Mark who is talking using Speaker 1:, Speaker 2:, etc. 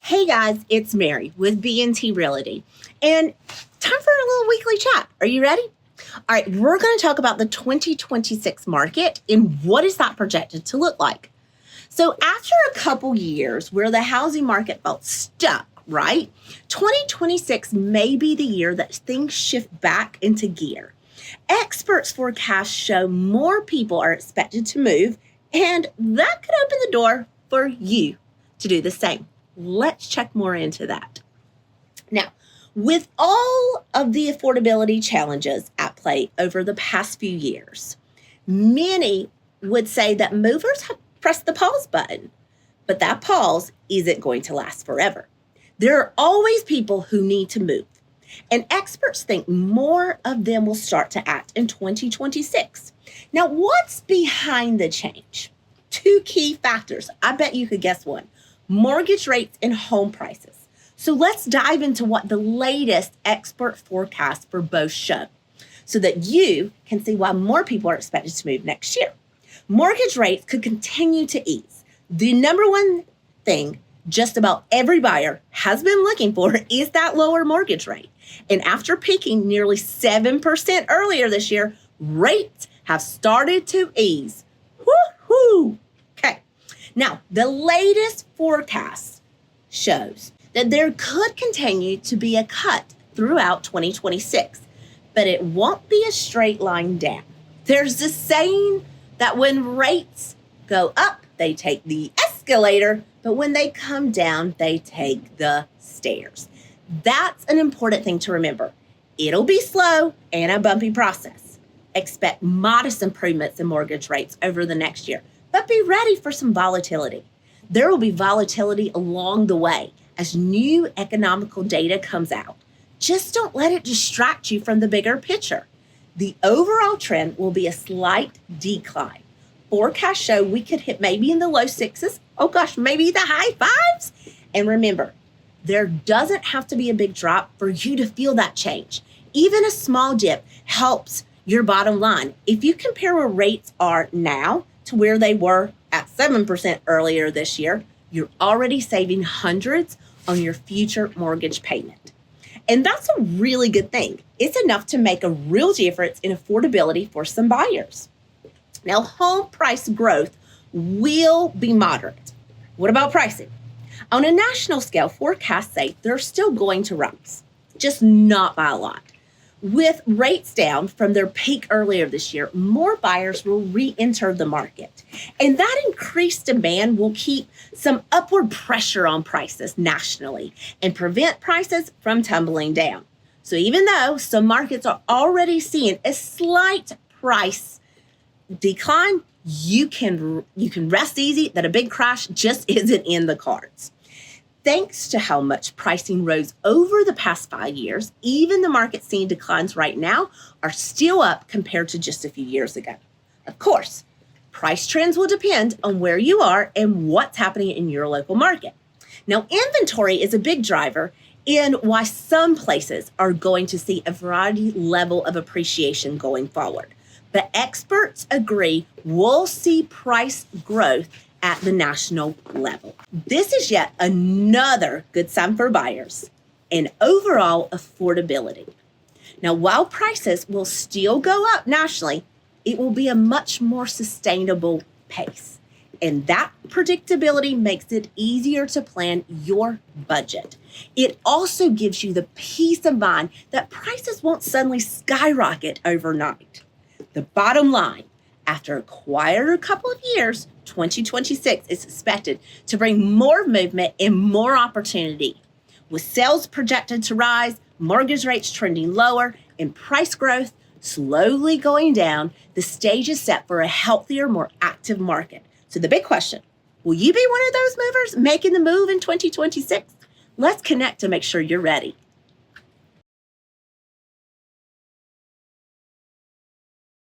Speaker 1: Hey guys, it's Mary with B&T Realty, and time for a little weekly chat. Are you ready? All right, we're going to talk about the 2026 market and what is that projected to look like. So after a couple years where the housing market felt stuck, right? 2026 may be the year that things shift back into gear. Experts forecasts show more people are expected to move, and that could open the door for you to do the same. Let's check more into that. Now, with all of the affordability challenges at play over the past few years, many would say that movers have pressed the pause button, but that pause isn't going to last forever. There are always people who need to move, and experts think more of them will start to act in 2026. Now, what's behind the change? Two key factors. I bet you could guess one. Mortgage rates and home prices. So let's dive into what the latest expert forecasts for both show so that you can see why more people are expected to move next year. Mortgage rates could continue to ease. The number one thing just about every buyer has been looking for is that lower mortgage rate. And after peaking nearly 7% earlier this year, rates have started to ease. Woo-hoo! Okay. Now, the latest forecast shows that there could continue to be a cut throughout 2026, but it won't be a straight line down. There's this saying that when rates go up, they take the escalator, but when they come down, they take the stairs. That's an important thing to remember. It'll be slow and a bumpy process. Expect modest improvements in mortgage rates over the next year, but be ready for some volatility. There will be volatility along the way as new economical data comes out. Just don't let it distract you from the bigger picture. The overall trend will be a slight decline. Forecasts show we could hit maybe in the low sixes, maybe the high fives. And remember, there doesn't have to be a big drop for you to feel that change. Even a small dip helps your bottom line. If you compare where rates are now to where they were at 7% earlier this year, you're already saving hundreds on your future mortgage payment. And that's a really good thing. It's enough to make a real difference in affordability for some buyers. Now, home price growth will be moderate. What about pricing? On a national scale, forecasts say they're still going to rise, just not by a lot. With rates down from their peak earlier this year, more buyers will re-enter the market. And that increased demand will keep some upward pressure on prices nationally and prevent prices from tumbling down. So even though some markets are already seeing a slight price decline, you can rest easy that a big crash just isn't in the cards. Thanks to how much pricing rose over the past 5 years, even the market seeing declines right now are still up compared to just a few years ago. Of course, price trends will depend on where you are and what's happening in your local market. Now, inventory is a big driver in why some places are going to see a variety level of appreciation going forward. But experts agree we'll see price growth at the national level. This is yet another good sign for buyers and overall affordability. Now, while prices will still go up nationally, it will be a much more sustainable pace. And that predictability makes it easier to plan your budget. It also gives you the peace of mind that prices won't suddenly skyrocket overnight. The bottom line, after a quieter couple of years, 2026 is expected to bring more movement and more opportunity. With sales projected to rise, mortgage rates trending lower, and price growth slowly going down, the stage is set for a healthier, more active market. So the big question, will you be one of those movers making the move in 2026? Let's connect to make sure you're ready.